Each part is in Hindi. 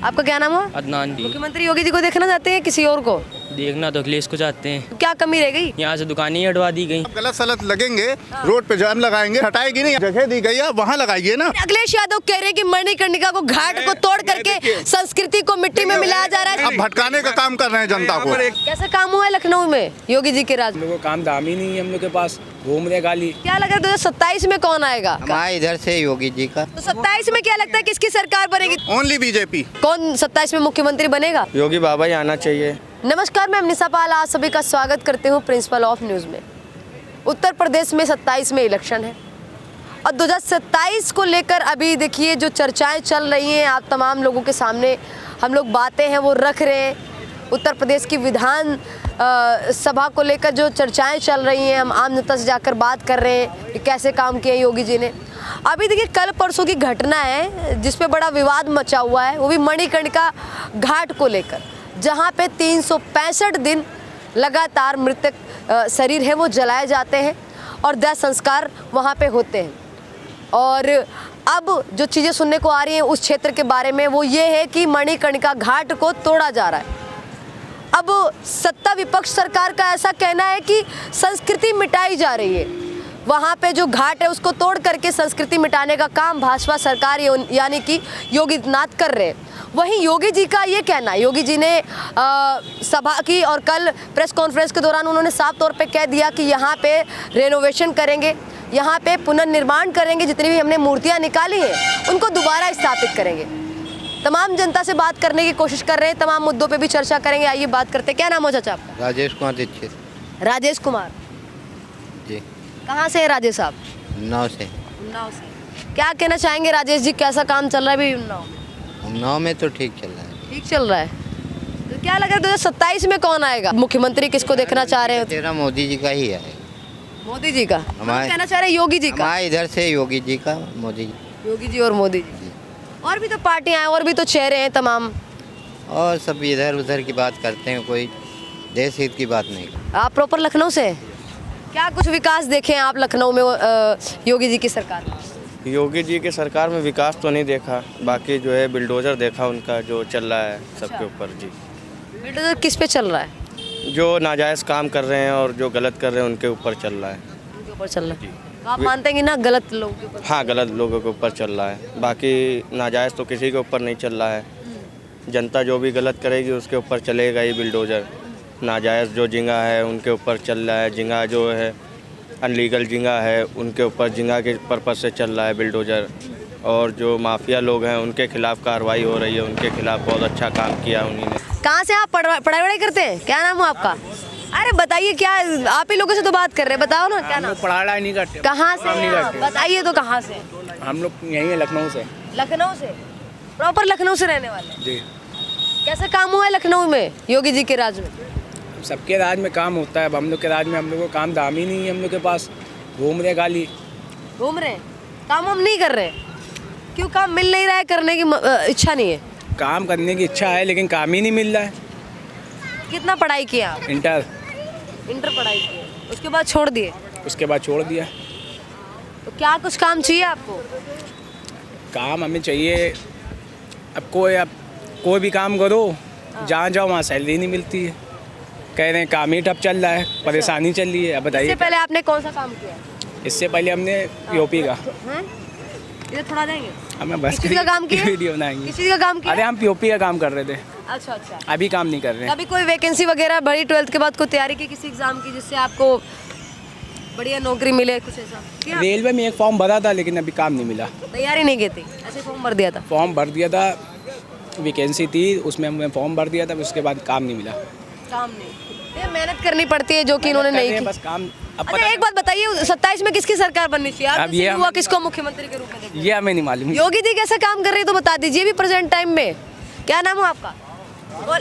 आपका क्या नाम है? अदनान जी। मुख्यमंत्री योगी जी को देखना चाहते हैं किसी और को? देखना तो अखिलेश को चाहते हैं। क्या कमी रह गई? यहाँ से दुकानें ही हटवा दी गई। गलत सलत लगेंगे, रोड पे जाम लगाएंगे, हटाएगी नहीं, जगह दी गई है वहाँ लगाइए ना। अखिलेश यादव कह रहे हैं कि मणिकर्णिका को घाट को तोड़ करके संस्कृति को मिट्टी में मिलाया जा रहा है। अब भटकाने का काम कर रहे हैं जनता को। कैसा काम हुआ है लखनऊ में योगी जी के राज में? हम लोग को काम दाम ही नहीं है, हम लोग के पास घूम रहे गाली। क्या लग रहा है 2027 में कौन आएगा? हमारे इधर से योगी जी का। तो 27 में क्या लगता है किसकी सरकार बनेगी? Only BJP. कौन 27 में मुख्यमंत्री बनेगा? योगी बाबा ही आना चाहिए। नमस्कार, मैं अमनिसा पाल आप सभी का स्वागत करती हूँ प्रिंसिपल ऑफ न्यूज़ में। उत्तर प्रदेश में 27 में इलेक्शन है और 2027 को लेकर अभी देखिए जो चर्चाएं चल रही हैं, आप तमाम लोगों के सामने हम लोग बातें हैं वो रख रहे हैं। उत्तर प्रदेश की विधान सभा को लेकर जो चर्चाएं चल रही हैं, हम आम जनता से जाकर बात कर रहे हैं कि कैसे काम किए योगी जी ने। अभी देखिए कल परसों की घटना है जिस पे बड़ा विवाद मचा हुआ है, वो भी मणिकर्णिका घाट को लेकर, जहाँ पे 365 दिन लगातार मृतक शरीर है वो जलाए जाते हैं और दाह संस्कार वहाँ पे होते हैं। और अब जो चीज़ें सुनने को आ रही हैं उस क्षेत्र के बारे में वो ये है कि मणिकर्णिका घाट को तोड़ा जा रहा है। अब सत्ता विपक्ष सरकार का ऐसा कहना है कि संस्कृति मिटाई जा रही है, वहाँ पे जो घाट है उसको तोड़ करके संस्कृति मिटाने का काम भाजपा सरकार यानी कि योगी आदित्यनाथ कर रहे हैं। वहीं योगी जी का ये कहना है, योगी जी ने सभा की और कल प्रेस कॉन्फ्रेंस के दौरान उन्होंने साफ तौर पे कह दिया कि यहाँ पे रेनोवेशन करेंगे, यहाँ पे पुनर्निर्माण करेंगे, जितनी भी हमने मूर्तियाँ निकाली हैं उनको दोबारा स्थापित करेंगे। तमाम जनता से बात करने की कोशिश कर रहे हैं, तमाम मुद्दों पे भी चर्चा करेंगे। आइए बात करते हैं। क्या नाम हो चाचा आपका? राजेश कुमार दीक्षित। राजेश कुमार जी। कहाँ से है राजेश साहब? उन्नाव से। उन्नाव से। क्या कहना चाहेंगे राजेश जी, कैसा काम चल रहा है अभी उन्नाव में? उन्नाव में तो ठीक चल रहा है। ठीक चल रहा है। तो क्या लग रहा है 2027 में कौन आएगा? मुख्यमंत्री किसको देखना चाह रहे हो? तेरा मोदी जी का ही है। मोदी जी का? हमारे कहना चाह रहे हैं योगी जी का? हमारे इधर से योगी जी का, मोदी जी। योगी जी और मोदी जी। और भी तो पार्टियां हैं और भी तो चेहरे हैं तमाम, और सब इधर उधर की बात करते हैं, कोई देश हित की बात नहीं। आप प्रॉपर लखनऊ से? क्या कुछ विकास देखे हैं आप लखनऊ में योगी जी की सरकार में? योगी जी के सरकार में विकास तो नहीं देखा, बाकी जो है बिल्डोजर देखा उनका जो चल रहा है सबके ऊपर। जी। बिल्डोजर किस पे चल रहा है? जो नाजायज़ काम कर रहे हैं और जो गलत कर रहे हैं उनके ऊपर चल रहा है। उनके ऊपर चल रहा है। तो आप मानते हैं कि ना गलत लोगों के ऊपर? हाँ, गलत लोगों के ऊपर चल रहा है, बाकी नाजायज़ तो किसी के ऊपर नहीं चल रहा है। जनता जो भी गलत करेगी उसके ऊपर चलेगा ही बिल्डोजर। नाजायज़ जो जिंगा है उनके ऊपर चल रहा है, जिंगा जो है अनलीगल जिंगा है उनके ऊपर जिंगा के पर्पज़ से चल रहा है बिल्डोजर। और जो माफिया लोग हैं उनके खिलाफ़ कार्रवाई हो रही है, उनके खिलाफ़ बहुत अच्छा काम किया उन्होंने। कहाँ से आप पढ़ाई वढ़ाई करते हैं? क्या नाम है आपका? अरे बताइए, क्या आप ही लोगों से तो बात कर रहे हैं, बताओ ना क्या नाम? पढ़ाई नहीं करते। कहाँ से हैं आप? बताइए तो कहाँ से? हम लोग यहीं है लखनऊ से। लखनऊ से? प्रॉपर लखनऊ से रहने वाले? जी। कैसा काम हुआ है लखनऊ में योगी जी के राज में? सबके राज में काम होता है, अब हम लोग के राज में हम लोग को काम दाम ही नहीं है, हम लोग के पास घूम रहे गाली। घूम रहे हैं, काम हम नहीं कर रहे? क्यों काम मिल नहीं रहा है? करने की इच्छा नहीं है? काम करने की इच्छा है लेकिन काम ही नहीं मिल रहा है। कितना पढ़ाई किया आप? इंटर पढ़ाई की, उसके बाद छोड़ दिए? उसके बाद छोड़ दिया। तो क्या कुछ काम चाहिए आपको? काम हमें चाहिए। अब कोई भी काम करो, जहाँ जाओ वहाँ सैलरी नहीं मिलती है। कह रहे हैं काम ही ठप चल रहा है, परेशानी चल रही है। अब बताइए। इससे पहले आपने कौन सा काम किया? इससे पहले हमने यूपी का। इधर थोड़ा देंगे? हमें बस किसी का काम किया? वीडियो बनाएंगे। किसी का काम किया? अरे हम यूपी का काम कर रहे थे। अच्छा अच्छा। अभी काम नहीं कर रहे हैं। कभी कोई वैकेंसी वगैरह भरी 12th के बाद कोई तैयारी की किसी एग्जाम की जिससे आपको बढ़िया नौकरी मिले, कुछ ऐसा किया? रेलवे में एक फॉर्म भरा था लेकिन अभी काम नहीं मिला। तैयारी नहीं की थी, ऐसे फॉर्म भर दिया था? फॉर्म भर दिया था, वैकेंसी थी उसमें हमने फॉर्म भर दिया था, उसके बाद काम नहीं मिला। काम नहीं, ये मेहनत करनी पड़ती है जो कि इन्होंने नहीं की। बस काम। अच्छा एक बात बताइए, 27 में किसकी सरकार बननी चाहिए? अब ये हुआ किसको मुख्यमंत्री के रूप में देखना? ये हमें नहीं मालूम। योगी जी कैसा काम कर रही है तो बता दीजिए भी प्रेजेंट टाइम में। क्या नाम है आपका?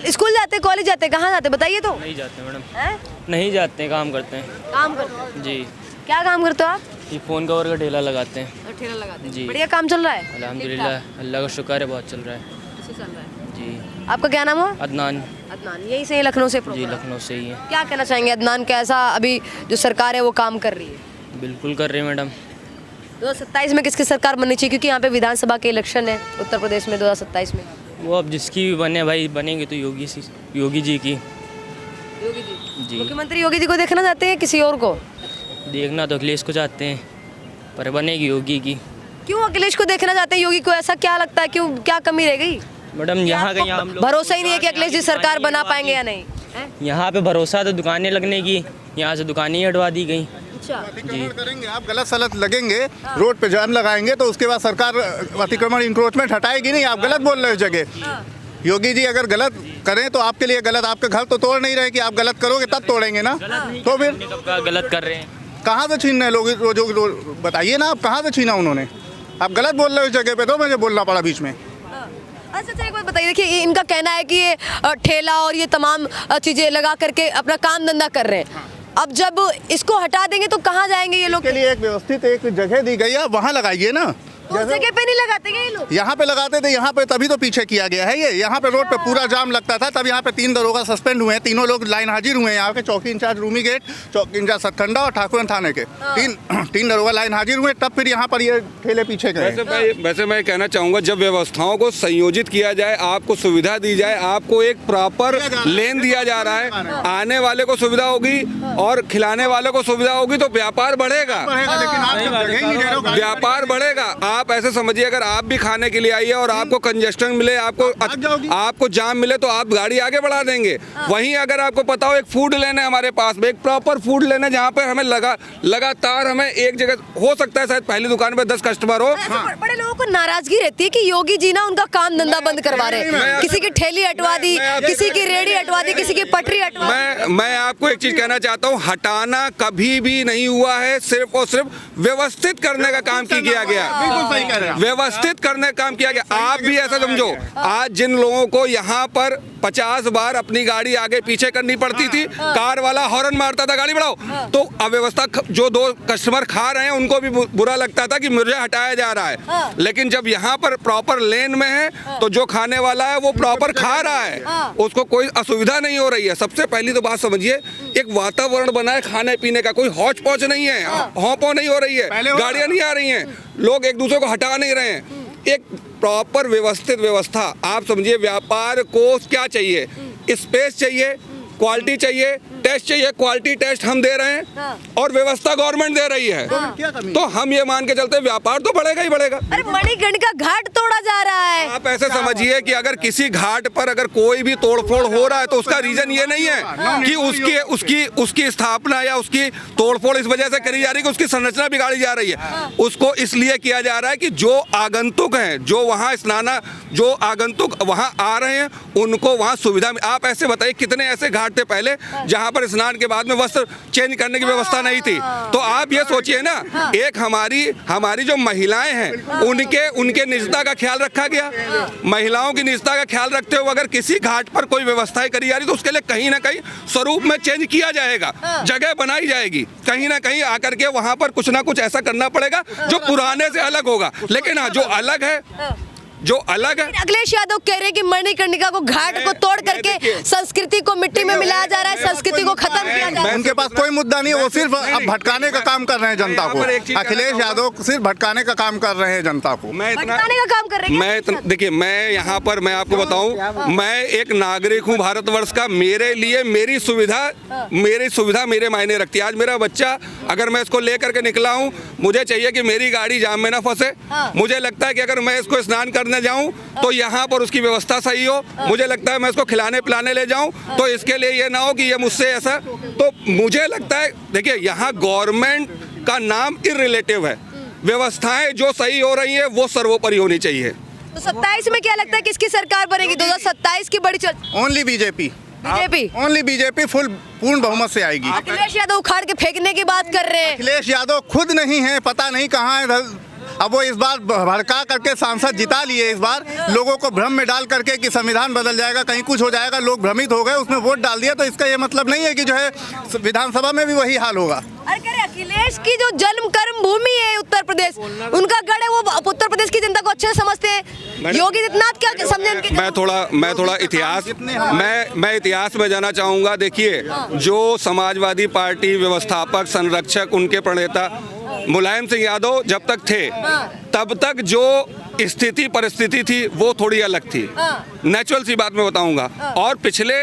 स्कूल जाते, कॉलेज जाते, कहाँ जाते बताइए तो? नहीं जाते मैडम। हैं? नहीं जाते हैं, काम करते हैं। काम करते हैं? जी। क्या काम करते हो आप? ये फ़ोन कवर का ठेला लगाते हैं। और ठेला लगाते हैं? जी। बढ़िया काम चल रहा है? अल्हम्दुलिल्लाह, अल्लाह का शुक्र है, बहुत चल रहा है। अच्छा चल रहा है। जी। आपका क्या नाम है? अदनान। अदनान, यही से लखनऊ से? जी, लखनऊ से ही है। क्या कहना चाहेंगे अदनान, कैसा अभी जो सरकार है वो काम कर रही है? बिल्कुल कर रही है मैडम। 2027 में किसकी सरकार बननी चाहिए? क्योंकि यहाँ पे विधानसभा के इलेक्शन है उत्तर प्रदेश में 2027 में। वो अब जिसकी भी बने भाई, बनेंगे तो योगी जी की। योगी जी जी। मुख्यमंत्री योगी जी को देखना चाहते हैं किसी और को? देखना तो अखिलेश को चाहते हैं, पर बनेगी योगी की। क्यों अखिलेश को देखना चाहते हैं योगी को? ऐसा क्या लगता है, क्यों, क्या कमी रह गई? मैडम यहाँ का हम लोग भरोसा ही नहीं है कि अखिलेश जी सरकार बना पाएंगे या नहीं हैं? यहाँ पे भरोसा तो दुकानें लगने की, यहाँ से दुकानें ही हटवा दी गई। अच्छा, अतिक्रमण करेंगे आप, गलत सलत लगेंगे, रोड पे जाम लगाएंगे तो उसके बाद सरकार अतिक्रमण इंक्रोचमेंट हटाएगी नहीं। आप गलत बोल रहे हो जगह। योगी जी अगर गलत करें तो आपके लिए गलत, आपके घर तो तोड़ नहीं रहे कि आप गलत करोगे तब तोड़ेंगे ना। तो फिर गलत कर रहे हैं। कहाँ से छीन रहे लोग? बताइए ना, आप कहाँ से छीना उन्होंने? आप गलत बोल रहे हो इस जगह पे, तो मुझे बोलना पड़ा बीच में। अच्छा, एक बात बताइए, देखिए इनका कहना है कि ये ठेला और ये तमाम चीजें लगा करके अपना काम धंधा कर रहे हैं। अब जब इसको हटा देंगे तो कहाँ जाएंगे ये लोग? के लिए एक व्यवस्थित एक जगह दी गई है, आप वहाँ लगाइए ना। उस जगह पे नहीं लगाते क्या ये लोग? यहाँ पे लगाते थे, यहाँ पे तभी तो पीछे किया गया है ये। यहाँ पे रोड पे पूरा जाम लगता था, तब यहाँ पे 3 दरोगा सस्पेंड हुए हैं, तीनों लोग लाइन हाजिर हुए हैं। यहाँ के चौकी इंचार्ज रूमी गेट, चौकी इंचार्ज सतखंडा और ठाकुरन थाने के तीन दरोगा लाइन हाजिर हुए, तब फिर यहाँ पर ये ठेले पीछे गए। वैसे मैं कहना चाहूँगा, जब व्यवस्थाओं को संयोजित किया जाए, आपको सुविधा दी जाए, आपको एक प्रॉपर लेन दिया जा रहा है, आने वाले को सुविधा होगी और खिलाने वाले को सुविधा होगी तो व्यापार बढ़ेगा। व्यापार बढ़ेगा। आप ऐसे समझिए, अगर आप भी खाने के लिए आइए और आपको कंजेस्शन मिले, आपको जाम मिले तो आप गाड़ी आगे बढ़ा देंगे। वहीं अगर आपको पता हो एक फूड लेने हमारे पास में, एक प्रॉपर फूड लेने जहाँ पर हमें लगातार हमें एक जगह हो सकता है शायद पहली दुकान पे 10 कस्टमर हो। बड़े लोगों को नाराजगी रहती है कि योगी जी ना उनका काम धंधा बंद करवा रहे हैं। किसी की ठेली हटवा दी, किसी की रेडी हटवा दी, किसी की पटरी हटवा दी। मैं आपको एक चीज कहना चाहता हूँ, हटाना कभी भी नहीं हुआ है, सिर्फ और सिर्फ व्यवस्थित करने का काम किया गया। व्यवस्थित करने का काम किया गया। आप भी ऐसा समझो, आज जिन लोगों को यहाँ पर 50 बार अपनी गाड़ी आगे पीछे करनी पड़ती थी, कार वाला हॉर्न मारता था गाड़ी बढ़ाओ, तो अव्यवस्था जो 2 कस्टमर खा रहे हैं उनको भी बुरा लगता था कि मुझे हटाया जा रहा है। लेकिन जब यहाँ पर प्रॉपर लेन में है तो जो खाने वाला है वो प्रॉपर खा रहा है, उसको कोई असुविधा नहीं हो रही है। सबसे पहली तो बात समझिए, एक वातावरण बना है खाने पीने का, कोई हौच पौच नहीं है, हौं नहीं हो रही है, गाड़ियां नहीं आ रही हैं, लोग एक दूसरे को हटा नहीं रहे हैं। एक प्रॉपर व्यवस्थित व्यवस्था। आप समझिए, व्यापार को क्या चाहिए? स्पेस चाहिए, क्वालिटी चाहिए, टेस्ट चाहिए। क्वालिटी टेस्ट हम दे रहे हैं और व्यवस्था गवर्नमेंट दे रही है, तो हम ये मान के चलते व्यापार तो बढ़ेगा ही बढ़ेगा। अरे मणिकर्णिका घाट तोड़ा जा रहा है। आप ऐसे समझिए कि अगर किसी घाट पर अगर कोई भी तोड़फोड़ हो रहा है तो उसका रीजन ये नहीं है कि उसकी स्थापना या उसकी तोड़फोड़ इस वजह से करी जा रही है कि उसकी संरचना बिगाड़ी जा रही है। उसको इसलिए किया जा रहा है कि जो आगंतुक हैं, जो वहाँ जो आगंतुक वहाँ आ रहे हैं, उनको वहाँ सुविधा। आप ऐसे बताइए, कितने ऐसे घाट थे पहले जहाँ पर स्नान के बाद में वस्त्र चेंज करने की व्यवस्था नहीं थी? तो आप ये सोचिए ना, एक हमारी जो महिलाएं हैं उनके निजता का ख्याल रखा गया। महिलाओं की निजता का ख्याल रखते हुए अगर किसी घाट पर कोई व्यवस्थाएं करी जा रही तो उसके लिए कहीं ना कहीं स्वरूप में चेंज किया जाएगा, जगह बनाई जाएगी। कहीं ना कहीं आकर के वहां पर कुछ ना कुछ ऐसा करना पड़ेगा जो पुराने से अलग होगा। लेकिन हाँ, जो अलग है अखिलेश यादव कह रहे हैं कि मणिकर्णिका को घाट को तोड़ करके संस्कृति को मिट्टी में मिलाया जा रहा है, संस्कृति को खत्म किया जा रहा है। उनके पास कोई मुद्दा नहीं है, वो सिर्फ अब भटकाने का काम कर रहे हैं जनता को। अखिलेश यादव सिर्फ भटकाने का काम कर रहे हैं जनता को। भटकाने का काम कर रहे हैं। देखिए, मैं यहाँ पर मैं आपको बताऊं, मैं एक नागरिक हूँ भारतवर्ष का। मेरे लिए मेरी सुविधा मेरे मायने रखती है। आज मेरा बच्चा, अगर मैं इसको लेकर के निकला हूँ, मुझे चाहिए कि मेरी गाड़ी जाम में ना फंसे। मुझे लगता है कि अगर मैं इसको स्नान करने जाऊं तो यहाँ पर उसकी व्यवस्था सही हो। मुझे लगता है मैं इसको खिलाने पिलाने ले जाऊं तो इसके लिए ये ना हो कि ये मुझसे ऐसा। तो मुझे लगता है, देखिए, यहाँ गवर्नमेंट का नाम इररिलेटिव है। व्यवस्थाएं जो सही हो रही है वो सर्वोपरि होनी चाहिए। तो 27 में क्या लगता है किसकी सरकार बनेगी? 2027 की बड़ी चर्चा। ओनली बीजेपी पूर्ण बहुमत से आएगी। अखिलेश यादव उखाड़ के फेंकने की बात कर रहे हैं। अखिलेश यादव खुद नहीं है, पता नहीं कहाँ है। अब वो इस बार भड़का करके सांसद जिता लिए, इस बार लोगों को भ्रम में डाल करके कि संविधान बदल जाएगा, कहीं कुछ हो जाएगा, लोग भ्रमित हो गए, उसमें वोट डाल दिया। तो इसका ये मतलब नहीं है कि जो है विधानसभा में भी वही हाल होगा। अरे कह रहे अखिलेश की जो जन्म कर्म भूमि है उत्तर प्रदेश, उनका गढ़ है, वो उत्तर प्रदेश की जनता को अच्छे से समझते हैं। योगी आदित्यनाथ क्या समझे? मैं थोड़ा इतिहास में जाना चाहूँगा। देखिए, जो समाजवादी पार्टी व्यवस्थापक, संरक्षक, उनके प्रणेता मुलायम सिंह यादव जब तक थे, तब तक जो स्थिति परिस्थिति थी वो थोड़ी अलग थी। नेचुरल सी बात मैं बताऊंगा। और पिछले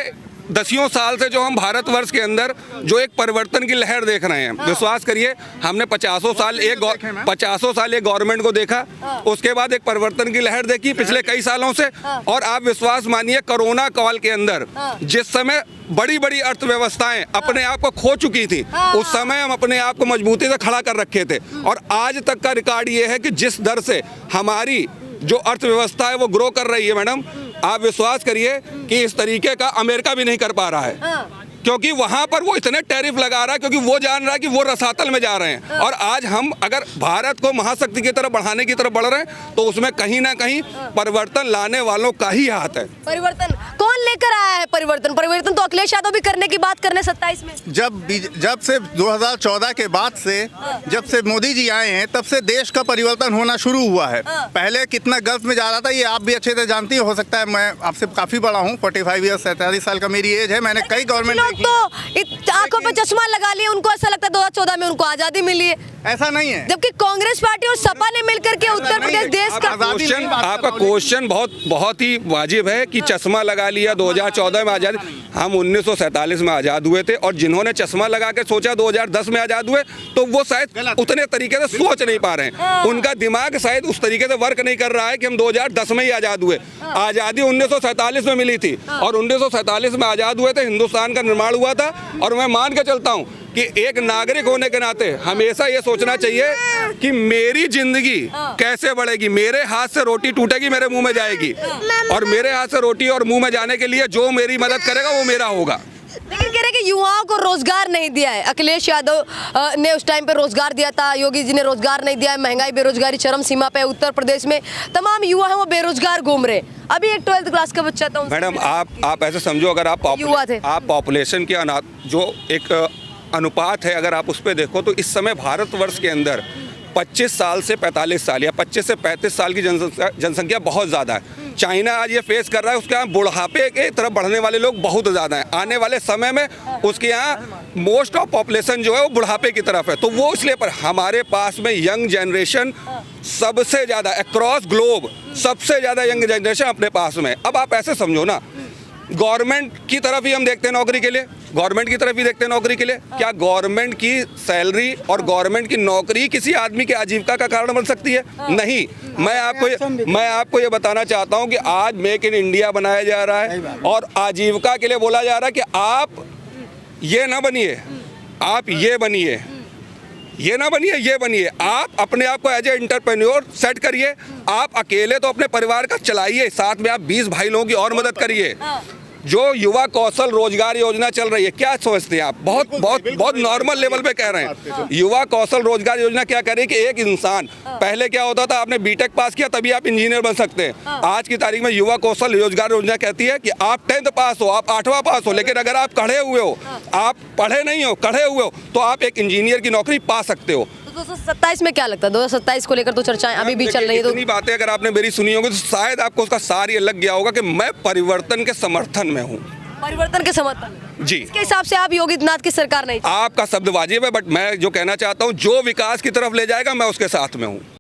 दसियों साल से जो हम भारतवर्ष के अंदर जो एक परिवर्तन की लहर देख रहे हैं, विश्वास करिए हमने 50 साल एक गवर्नमेंट को देखा, उसके बाद एक परिवर्तन की लहर देखी पिछले कई सालों से। और आप विश्वास मानिए कोरोना काल के अंदर जिस समय बड़ी बड़ी अर्थव्यवस्थाएं अपने आप को खो चुकी थी, उस समय हम अपने आप को मजबूती से खड़ा कर रखे थे। और आज तक का रिकॉर्ड ये है कि जिस दर से हमारी जो अर्थव्यवस्था है वो ग्रो कर रही है मैडम, आप विश्वास करिए कि इस तरीके का अमेरिका भी नहीं कर पा रहा है। क्योंकि वहां पर वो इतने टैरिफ लगा रहा है, क्योंकि वो जान रहा है कि वो रसातल में जा रहे हैं। और आज हम अगर भारत को महाशक्ति की तरफ बढ़ाने की तरफ बढ़ रहे हैं तो उसमें कहीं ना कहीं परिवर्तन लाने वालों का ही हाथ है। परिवर्तन कौन लेकर आया है? परिवर्तन तो अखिलेश यादव भी करने की बात करने 27 में। जब से 2014 के बाद से जब से मोदी जी आए हैं तब से देश का परिवर्तन होना शुरू हुआ है। पहले कितना गल्फ में जा रहा था ये आप भी अच्छे से जानती हो सकता है। मैं आपसे काफी बड़ा हूँ, 45 ईयर्स 47 साल का मेरी एज है। मैंने कई गवर्नमेंट तो आंखों पे चश्मा लगा लिए, उनको ऐसा लगता है 2014 में उनको आजादी मिली है। ऐसा नहीं है। जबकि कांग्रेस पार्टी और सपा ने मिलकर के उत्तर प्रदेश देश का आपका क्वेश्चन बहुत ही वाजिब है कि चश्मा लगा लिया 2014 में आजादी। हम 1947 में आजाद हुए थे और जिन्होंने चश्मा लगा के सोचा 2010 में आजाद हुए तो वो शायद उतने तरीके से सोच नहीं पा रहे हैं। उनका दिमाग शायद उस तरीके से वर्क नहीं कर रहा है कि हम 2010 में ही आजाद हुए। आजादी 1947 में मिली थी और 1947 में आजाद हुए थे, हिंदुस्तान का निर्माण हुआ था। और मैं मान के चलता हूँ कि एक नागरिक होने के नाते हमेशा ये सोचना चाहिए कि मेरी जिंदगी कैसे बढ़ेगी। मेरे हाथ से रोटी टूटेगी, मेरे मुंह में जाएगी, और मेरे हाथ से रोटी और मुंह में जाने के लिए जो मेरी मदद करेगा वो मेरा होगा। लेकिन कह रहे कि युवाओं को रोजगार नहीं दिया है। अखिलेश यादव ने उस टाइम पे रोजगार दिया था, योगी जी ने रोजगार नहीं दिया है। महंगाई बेरोजगारी चरम सीमा पे उत्तर प्रदेश में तमाम युवा हैं वो बेरोजगार घूम रहे। अभी एक 12th क्लास का बच्चा था मैडम, आप ऐसे समझो, अगर आप पॉपुलेशन के जो एक अनुपात है अगर आप उस पर देखो तो इस समय भारतवर्ष के अंदर 25 साल से 45 साल या 25 से 35 साल की जनसंख्या बहुत ज़्यादा है। चाइना आज ये फेस कर रहा है, उसके यहाँ बुढ़ापे के तरफ बढ़ने वाले लोग बहुत ज़्यादा हैं। आने वाले समय में उसके यहाँ मोस्ट ऑफ पॉपुलेशन जो है वो बुढ़ापे की तरफ है। तो वो इसलिए पर हमारे पास में यंग जनरेशन सबसे ज़्यादा अक्रॉस ग्लोब सबसे ज़्यादा यंग जनरेशन अपने पास में। अब आप ऐसे समझो ना, गवर्नमेंट की तरफ ही हम देखते हैं नौकरी के लिए, गवर्नमेंट की तरफ ही देखते हैं नौकरी के लिए। क्या गवर्नमेंट की सैलरी और गवर्नमेंट की नौकरी किसी आदमी के आजीविका का कारण बन सकती है? नहीं। मैं आपको ये बताना चाहता हूँ कि आज मेक इन इंडिया बनाया जा रहा है और आजीविका के लिए बोला जा रहा है कि आप ये ना बनिए, आप ये बनिए, ये ना बनिए, ये बनिए। आप अपने आप को एज ए एंटरप्रेन्योर सेट करिए। आप अकेले तो अपने परिवार का चलाइए, साथ में आप 20 भाई लोगों की और मदद करिए। जो युवा कौशल रोजगार योजना चल रही है, क्या सोचते हैं आप? बहुत नॉर्मल लेवल पे कह रहे हैं। युवा कौशल रोजगार योजना क्या कर रही है कि एक इंसान, पहले क्या होता था आपने बीटेक पास किया तभी आप इंजीनियर बन सकते हैं। आज की तारीख में युवा कौशल रोजगार योजना कहती है कि आप 10th पास हो, आप 8वां पास हो, लेकिन अगर आप खड़े हुए हो, आप पढ़े नहीं हो, खड़े हुए हो, तो आप एक इंजीनियर की नौकरी पा सकते हो। 2027 में क्या लगता है? 2027 को लेकर तो चर्चाएं अभी भी चल रही है। तो इतनी बातें अगर आपने मेरी सुनी होगी तो शायद आपको उसका सार ये लग गया होगा कि मैं परिवर्तन के समर्थन में हूँ। परिवर्तन के समर्थन जी। इसके हिसाब से आप योगी आदित्यनाथ की सरकार नहीं? आपका शब्द वाजिब है, बट मैं जो कहना चाहता हूँ जो विकास की तरफ ले जाएगा मैं उसके साथ में हूँ।